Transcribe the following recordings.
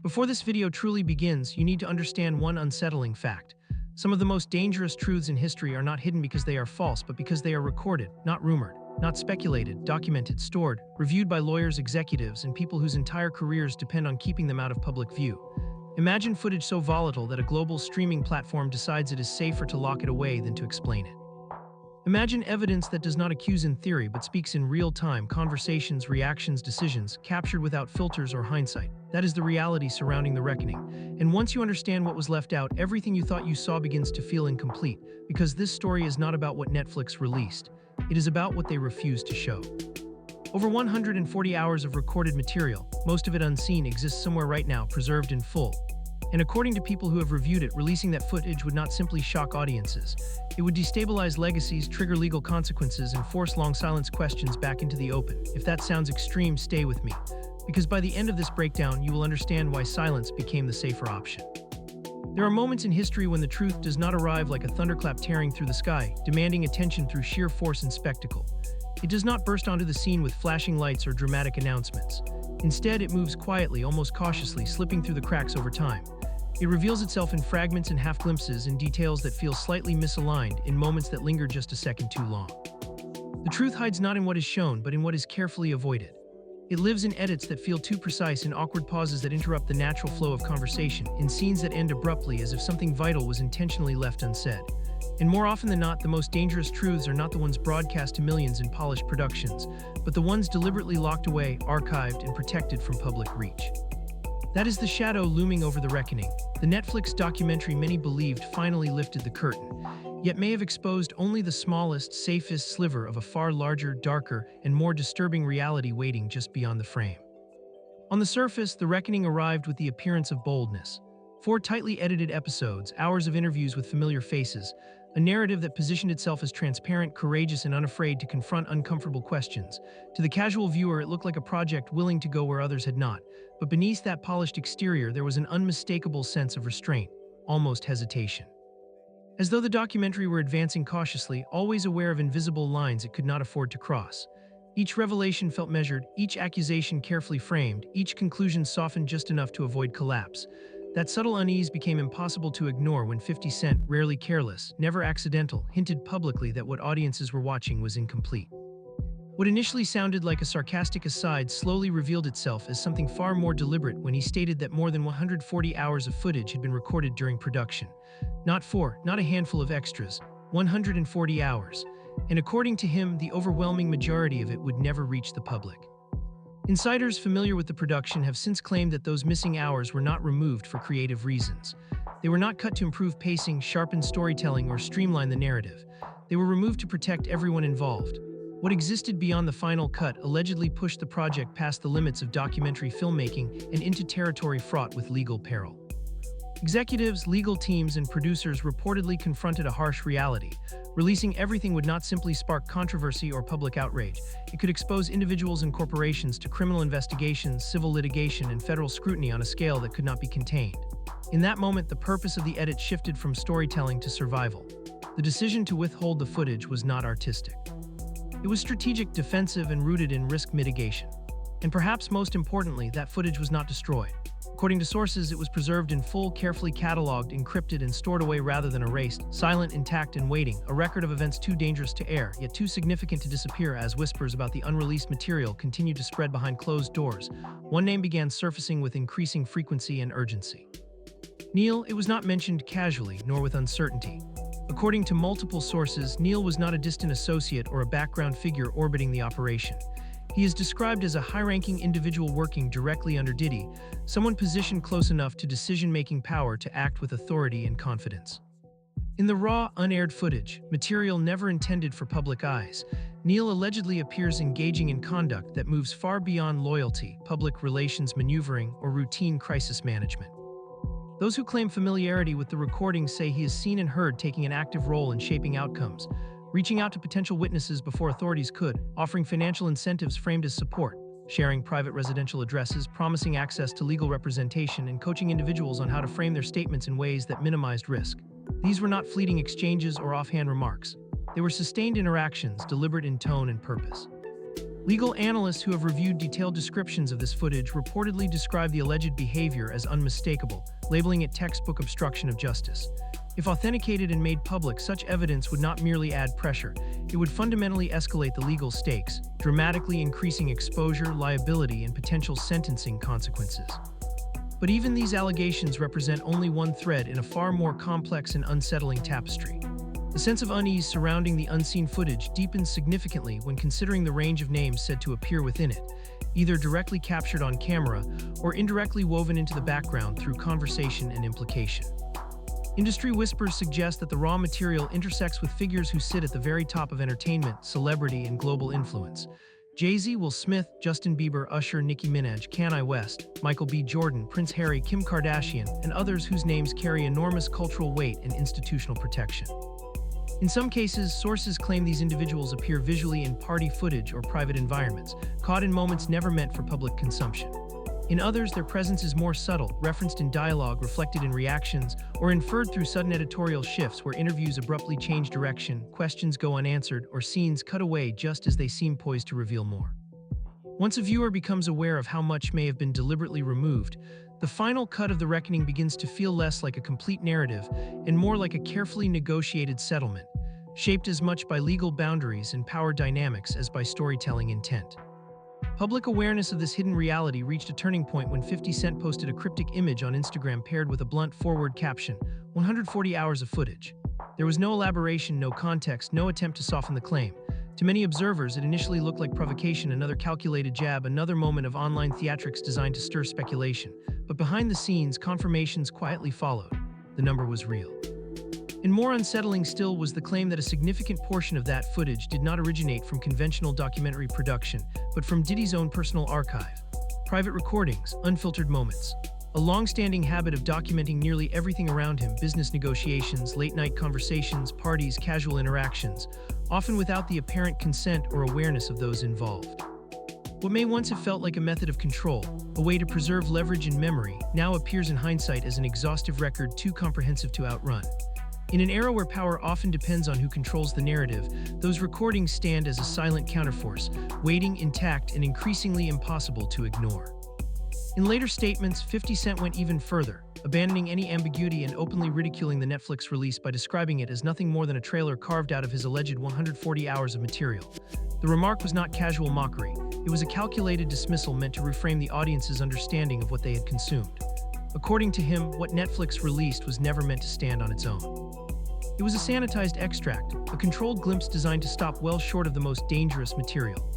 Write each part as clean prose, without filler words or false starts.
Before this video truly begins, you need to understand one unsettling fact. Some of the most dangerous truths in history are not hidden because they are false, but because they are recorded, not rumored, not speculated, documented, stored, reviewed by lawyers, executives, and people whose entire careers depend on keeping them out of public view. Imagine footage so volatile that a global streaming platform decides it is safer to lock it away than to explain it. Imagine evidence that does not accuse in theory but speaks in real time, conversations, reactions, decisions, captured without filters or hindsight. That is the reality surrounding the reckoning. And once you understand what was left out, everything you thought you saw begins to feel incomplete, because this story is not about what Netflix released. It is about what they refused to show. Over 140 hours of recorded material, most of it unseen, exists somewhere right now, preserved in full. And according to people who have reviewed it, releasing that footage would not simply shock audiences. It would destabilize legacies, trigger legal consequences, and force long-silence questions back into the open. If that sounds extreme, stay with me, because by the end of this breakdown, you will understand why silence became the safer option. There are moments in history when the truth does not arrive like a thunderclap tearing through the sky, demanding attention through sheer force and spectacle. It does not burst onto the scene with flashing lights or dramatic announcements. Instead, it moves quietly, almost cautiously, slipping through the cracks over time. It reveals itself in fragments and half-glimpses, in details that feel slightly misaligned, in moments that linger just a second too long. The truth hides not in what is shown, but in what is carefully avoided. It lives in edits that feel too precise, in awkward pauses that interrupt the natural flow of conversation, in scenes that end abruptly as if something vital was intentionally left unsaid. And more often than not, the most dangerous truths are not the ones broadcast to millions in polished productions, but the ones deliberately locked away, archived, and protected from public reach. That is the shadow looming over the reckoning. The Netflix documentary many believed finally lifted the curtain, yet may have exposed only the smallest, safest sliver of a far larger, darker, and more disturbing reality waiting just beyond the frame. On the surface, the reckoning arrived with the appearance of boldness. 4 tightly edited episodes, hours of interviews with familiar faces, a narrative that positioned itself as transparent, courageous, and unafraid to confront uncomfortable questions. To the casual viewer, it looked like a project willing to go where others had not. But beneath that polished exterior, there was an unmistakable sense of restraint, almost hesitation. As though the documentary were advancing cautiously, always aware of invisible lines it could not afford to cross. Each revelation felt measured, each accusation carefully framed, each conclusion softened just enough to avoid collapse. That subtle unease became impossible to ignore when 50 Cent, rarely careless, never accidental, hinted publicly that what audiences were watching was incomplete. What initially sounded like a sarcastic aside slowly revealed itself as something far more deliberate when he stated that more than 140 hours of footage had been recorded during production. Not 4, not a handful of extras, 140 hours. And according to him, the overwhelming majority of it would never reach the public. Insiders familiar with the production have since claimed that those missing hours were not removed for creative reasons. They were not cut to improve pacing, sharpen storytelling, or streamline the narrative. They were removed to protect everyone involved. What existed beyond the final cut allegedly pushed the project past the limits of documentary filmmaking and into territory fraught with legal peril. Executives, legal teams, and producers reportedly confronted a harsh reality. Releasing everything would not simply spark controversy or public outrage. It could expose individuals and corporations to criminal investigations, civil litigation, and federal scrutiny on a scale that could not be contained. In that moment, the purpose of the edit shifted from storytelling to survival. The decision to withhold the footage was not artistic. It was strategic, defensive, and rooted in risk mitigation. And perhaps most importantly, that footage was not destroyed. According to sources, it was preserved in full, carefully cataloged, encrypted, and stored away rather than erased, silent, intact, and waiting, a record of events too dangerous to air, yet too significant to disappear. As whispers about the unreleased material continued to spread behind closed doors, one name began surfacing with increasing frequency and urgency. Neil. It was not mentioned casually, nor with uncertainty. According to multiple sources, Neil was not a distant associate or a background figure orbiting the operation. He is described as a high-ranking individual working directly under Diddy, someone positioned close enough to decision-making power to act with authority and confidence. In the raw, unaired footage, material never intended for public eyes, Neil allegedly appears engaging in conduct that moves far beyond loyalty, public relations maneuvering, or routine crisis management. Those who claim familiarity with the recordings say he is seen and heard taking an active role in shaping outcomes, reaching out to potential witnesses before authorities could, offering financial incentives framed as support, sharing private residential addresses, promising access to legal representation, and coaching individuals on how to frame their statements in ways that minimized risk. These were not fleeting exchanges or offhand remarks. They were sustained interactions, deliberate in tone and purpose. Legal analysts who have reviewed detailed descriptions of this footage reportedly describe the alleged behavior as unmistakable, labeling it textbook obstruction of justice. If authenticated and made public, such evidence would not merely add pressure, it would fundamentally escalate the legal stakes, dramatically increasing exposure, liability, and potential sentencing consequences. But even these allegations represent only one thread in a far more complex and unsettling tapestry. The sense of unease surrounding the unseen footage deepens significantly when considering the range of names said to appear within it, either directly captured on camera or indirectly woven into the background through conversation and implication. Industry whispers suggest that the raw material intersects with figures who sit at the very top of entertainment, celebrity, and global influence. Jay-Z, Will Smith, Justin Bieber, Usher, Nicki Minaj, Kanye West, Michael B. Jordan, Prince Harry, Kim Kardashian, and others whose names carry enormous cultural weight and institutional protection. In some cases, sources claim these individuals appear visually in party footage or private environments, caught in moments never meant for public consumption. In others, their presence is more subtle, referenced in dialogue, reflected in reactions, or inferred through sudden editorial shifts where interviews abruptly change direction, questions go unanswered, or scenes cut away just as they seem poised to reveal more. Once a viewer becomes aware of how much may have been deliberately removed, the final cut of the reckoning begins to feel less like a complete narrative and more like a carefully negotiated settlement, shaped as much by legal boundaries and power dynamics as by storytelling intent. Public awareness of this hidden reality reached a turning point when 50 Cent posted a cryptic image on Instagram paired with a blunt forward caption, 140 hours of footage. There was no elaboration, no context, no attempt to soften the claim. To many observers, it initially looked like provocation, another calculated jab, another moment of online theatrics designed to stir speculation. But behind the scenes, confirmations quietly followed. The number was real. And more unsettling still was the claim that a significant portion of that footage did not originate from conventional documentary production, but from Diddy's own personal archive. Private recordings, unfiltered moments. A long-standing habit of documenting nearly everything around him, business negotiations, late-night conversations, parties, casual interactions, often without the apparent consent or awareness of those involved. What may once have felt like a method of control, a way to preserve leverage and memory, now appears in hindsight as an exhaustive record too comprehensive to outrun. In an era where power often depends on who controls the narrative, those recordings stand as a silent counterforce, waiting, intact, and increasingly impossible to ignore. In later statements, 50 Cent went even further, abandoning any ambiguity and openly ridiculing the Netflix release by describing it as nothing more than a trailer carved out of his alleged 140 hours of material. The remark was not casual mockery, it was a calculated dismissal meant to reframe the audience's understanding of what they had consumed. According to him, what Netflix released was never meant to stand on its own. It was a sanitized extract, a controlled glimpse designed to stop well short of the most dangerous material.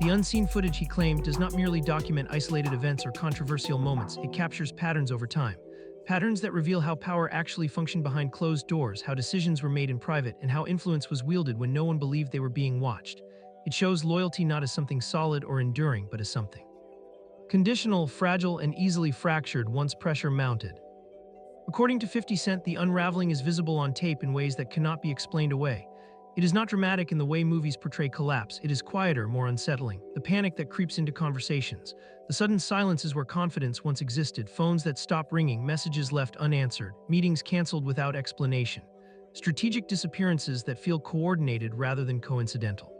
The unseen footage, he claimed, does not merely document isolated events or controversial moments, it captures patterns over time. Patterns that reveal how power actually functioned behind closed doors, how decisions were made in private, and how influence was wielded when no one believed they were being watched. It shows loyalty not as something solid or enduring, but as something conditional, fragile, and easily fractured once pressure mounted. According to 50 Cent, the unraveling is visible on tape in ways that cannot be explained away. It is not dramatic in the way movies portray collapse, it is quieter, more unsettling. The panic that creeps into conversations, the sudden silences where confidence once existed, phones that stop ringing, messages left unanswered, meetings canceled without explanation, strategic disappearances that feel coordinated rather than coincidental.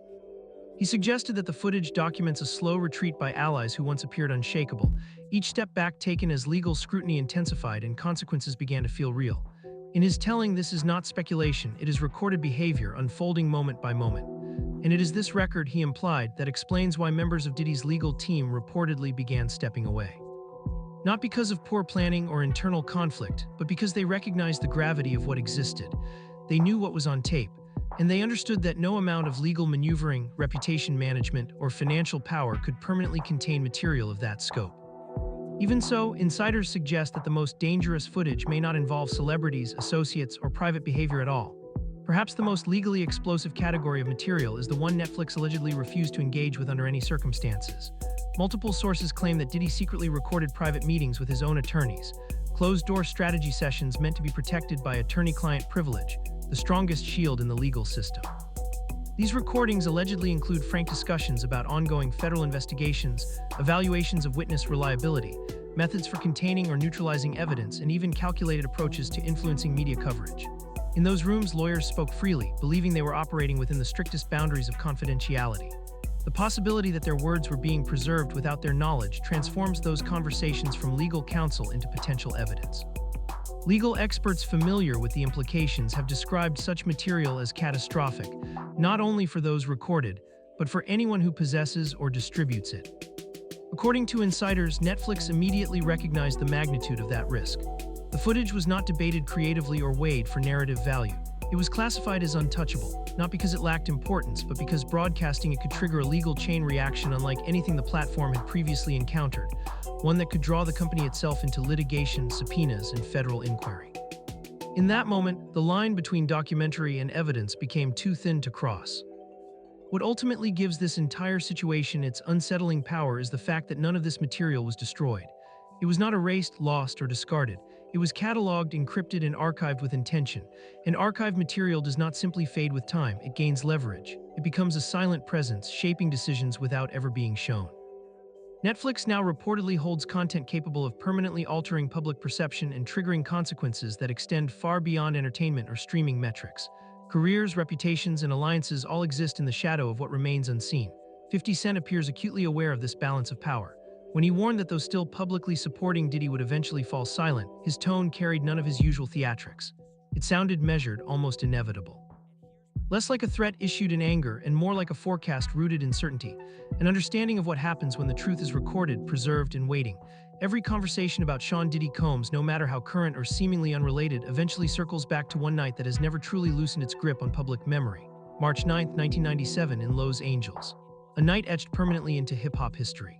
He suggested that the footage documents a slow retreat by allies who once appeared unshakable, each step back taken as legal scrutiny intensified and consequences began to feel real. In his telling, this is not speculation, it is recorded behavior unfolding moment by moment. And it is this record, he implied, that explains why members of Diddy's legal team reportedly began stepping away. Not because of poor planning or internal conflict, but because they recognized the gravity of what existed. They knew what was on tape, and they understood that no amount of legal maneuvering, reputation management, or financial power could permanently contain material of that scope. Even so, insiders suggest that the most dangerous footage may not involve celebrities, associates, or private behavior at all. Perhaps the most legally explosive category of material is the one Netflix allegedly refused to engage with under any circumstances. Multiple sources claim that Diddy secretly recorded private meetings with his own attorneys, closed-door strategy sessions meant to be protected by attorney-client privilege, the strongest shield in the legal system. These recordings allegedly include frank discussions about ongoing federal investigations, evaluations of witness reliability, methods for containing or neutralizing evidence, and even calculated approaches to influencing media coverage. In those rooms, lawyers spoke freely, believing they were operating within the strictest boundaries of confidentiality. The possibility that their words were being preserved without their knowledge transforms those conversations from legal counsel into potential evidence. Legal experts familiar with the implications have described such material as catastrophic, not only for those recorded, but for anyone who possesses or distributes it. According to insiders, Netflix immediately recognized the magnitude of that risk. The footage was not debated creatively or weighed for narrative value. It was classified as untouchable, not because it lacked importance, but because broadcasting it could trigger a legal chain reaction unlike anything the platform had previously encountered, one that could draw the company itself into litigation, subpoenas, and federal inquiry. In that moment, the line between documentary and evidence became too thin to cross. What ultimately gives this entire situation its unsettling power is the fact that none of this material was destroyed. It was not erased, lost, or discarded. It was cataloged, encrypted, and archived with intention. And archived material does not simply fade with time, it gains leverage. It becomes a silent presence, shaping decisions without ever being shown. Netflix now reportedly holds content capable of permanently altering public perception and triggering consequences that extend far beyond entertainment or streaming metrics. Careers, reputations, and alliances all exist in the shadow of what remains unseen. 50 Cent appears acutely aware of this balance of power. When he warned that those still publicly supporting Diddy would eventually fall silent, his tone carried none of his usual theatrics. It sounded measured, almost inevitable. Less like a threat issued in anger and more like a forecast rooted in certainty, an understanding of what happens when the truth is recorded, preserved, and waiting. Every conversation about Sean Diddy Combs, no matter how current or seemingly unrelated, eventually circles back to one night that has never truly loosened its grip on public memory. March 9, 1997 in Los Angeles. A night etched permanently into hip-hop history.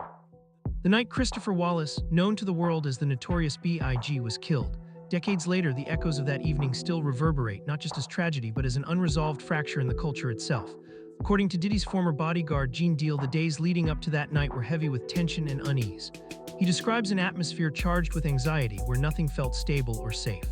The night Christopher Wallace, known to the world as the Notorious B.I.G., was killed. Decades later, the echoes of that evening still reverberate, not just as tragedy, but as an unresolved fracture in the culture itself. According to Diddy's former bodyguard, Gene Deal, the days leading up to that night were heavy with tension and unease. He describes an atmosphere charged with anxiety where nothing felt stable or safe.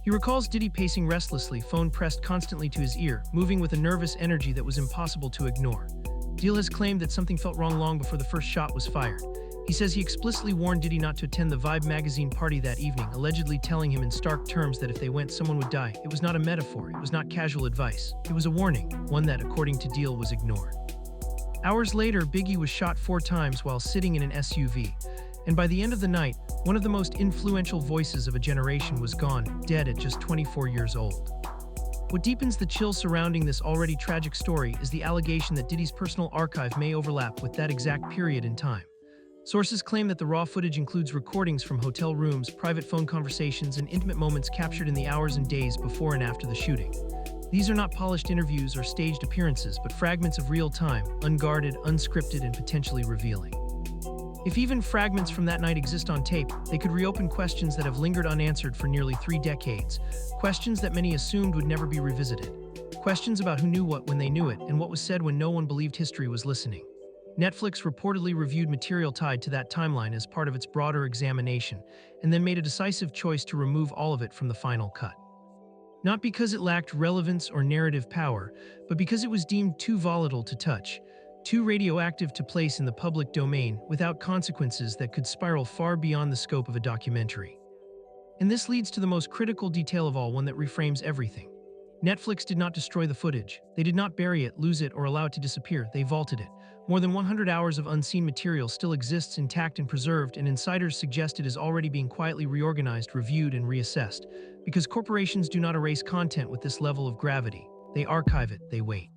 He recalls Diddy pacing restlessly, phone pressed constantly to his ear, moving with a nervous energy that was impossible to ignore. Deal has claimed that something felt wrong long before the first shot was fired. He says he explicitly warned Diddy not to attend the Vibe magazine party that evening, allegedly telling him in stark terms that if they went, someone would die. It was not a metaphor, it was not casual advice. It was a warning, one that, according to Deal, was ignored. Hours later, Biggie was shot 4 times while sitting in an SUV. And by the end of the night, one of the most influential voices of a generation was gone, dead at just 24 years old. What deepens the chill surrounding this already tragic story is the allegation that Diddy's personal archive may overlap with that exact period in time. Sources claim that the raw footage includes recordings from hotel rooms, private phone conversations, and intimate moments captured in the hours and days before and after the shooting. These are not polished interviews or staged appearances, but fragments of real time, unguarded, unscripted, and potentially revealing. If even fragments from that night exist on tape, they could reopen questions that have lingered unanswered for nearly 3 decades, questions that many assumed would never be revisited. Questions about who knew what when they knew it, and what was said when no one believed history was listening. Netflix reportedly reviewed material tied to that timeline as part of its broader examination, and then made a decisive choice to remove all of it from the final cut. Not because it lacked relevance or narrative power, but because it was deemed too volatile to touch, too radioactive to place in the public domain without consequences that could spiral far beyond the scope of a documentary. And this leads to the most critical detail of all, one that reframes everything. Netflix did not destroy the footage. They did not bury it, lose it, or allow it to disappear. They vaulted it. More than 100 hours of unseen material still exists intact and preserved, and insiders suggest it is already being quietly reorganized, reviewed, and reassessed. Because corporations do not erase content with this level of gravity. They archive it, they wait.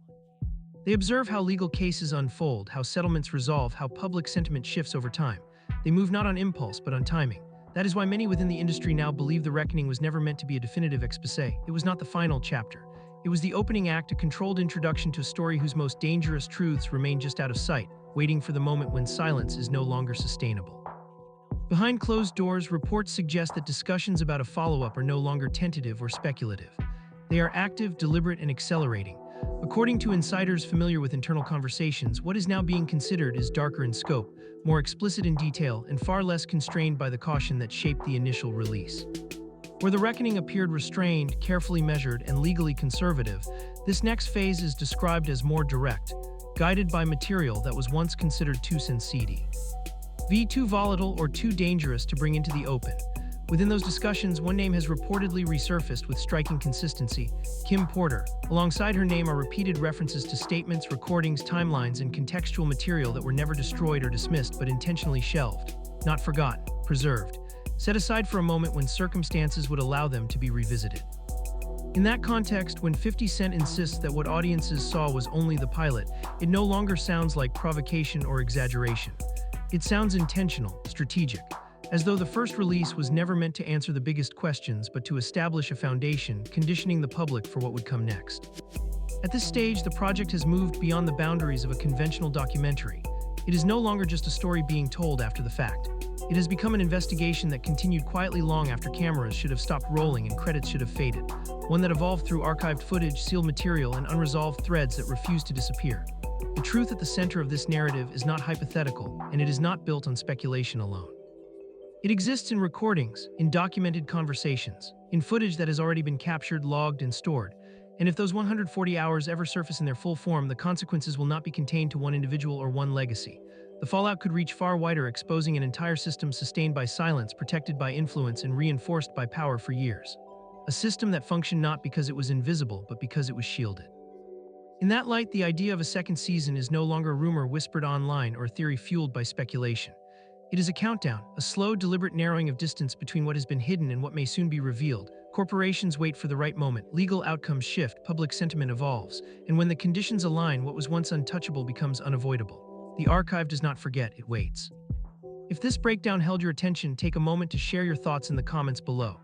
They observe how legal cases unfold, how settlements resolve, how public sentiment shifts over time. They move not on impulse, but on timing. That is why many within the industry now believe The Reckoning was never meant to be a definitive exposé. It was not the final chapter. It was the opening act, a controlled introduction to a story whose most dangerous truths remain just out of sight, waiting for the moment when silence is no longer sustainable. Behind closed doors, reports suggest that discussions about a follow-up are no longer tentative or speculative. They are active, deliberate, and accelerating. According to insiders familiar with internal conversations, what is now being considered is darker in scope, more explicit in detail, and far less constrained by the caution that shaped the initial release. Where The Reckoning appeared restrained, carefully measured, and legally conservative, this next phase is described as more direct, guided by material that was once considered too seedy. Too volatile or too dangerous to bring into the open. Within those discussions, one name has reportedly resurfaced with striking consistency: Kim Porter. Alongside her name are repeated references to statements, recordings, timelines, and contextual material that were never destroyed or dismissed but intentionally shelved, not forgotten, preserved, set aside for a moment when circumstances would allow them to be revisited. In that context, when 50 Cent insists that what audiences saw was only the pilot, it no longer sounds like provocation or exaggeration. It sounds intentional, strategic, as though the first release was never meant to answer the biggest questions but to establish a foundation, conditioning the public for what would come next. At this stage, the project has moved beyond the boundaries of a conventional documentary. It is no longer just a story being told after the fact. It has become an investigation that continued quietly long after cameras should have stopped rolling and credits should have faded, one that evolved through archived footage, sealed material, and unresolved threads that refuse to disappear. The truth at the center of this narrative is not hypothetical, and it is not built on speculation alone. It exists in recordings, in documented conversations, in footage that has already been captured, logged, and stored. And if those 140 hours ever surface in their full form, the consequences will not be contained to one individual or one legacy. The fallout could reach far wider, exposing an entire system sustained by silence, protected by influence, and reinforced by power for years. A system that functioned not because it was invisible, but because it was shielded. In that light, the idea of a second season is no longer a rumor whispered online or a theory fueled by speculation. It is a countdown, a slow, deliberate narrowing of distance between what has been hidden and what may soon be revealed. Corporations wait for the right moment, legal outcomes shift, public sentiment evolves, and when the conditions align, what was once untouchable becomes unavoidable. The archive does not forget, it waits. If this breakdown held your attention, take a moment to share your thoughts in the comments below.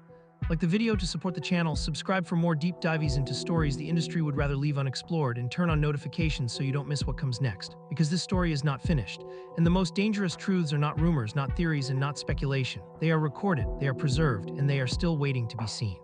Like the video to support the channel, subscribe for more deep dives into stories the industry would rather leave unexplored, and turn on notifications so you don't miss what comes next. Because this story is not finished, and the most dangerous truths are not rumors, not theories, and not speculation. They are recorded, they are preserved, and they are still waiting to be seen.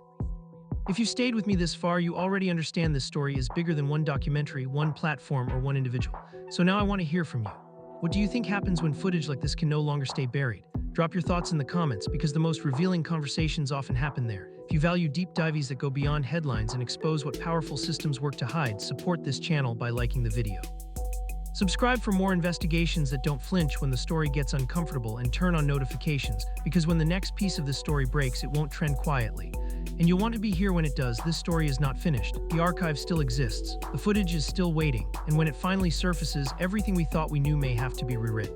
If you stayed with me this far, you already understand this story is bigger than one documentary, one platform, or one individual. So now I want to hear from you. What do you think happens when footage like this can no longer stay buried? Drop your thoughts in the comments, because the most revealing conversations often happen there. If you value deep dives that go beyond headlines and expose what powerful systems work to hide, support this channel by liking the video. Subscribe for more investigations that don't flinch when the story gets uncomfortable, and turn on notifications, because when the next piece of this story breaks, it won't trend quietly. And you'll want to be here when it does. This story is not finished. The archive still exists. The footage is still waiting. And when it finally surfaces, everything we thought we knew may have to be rewritten.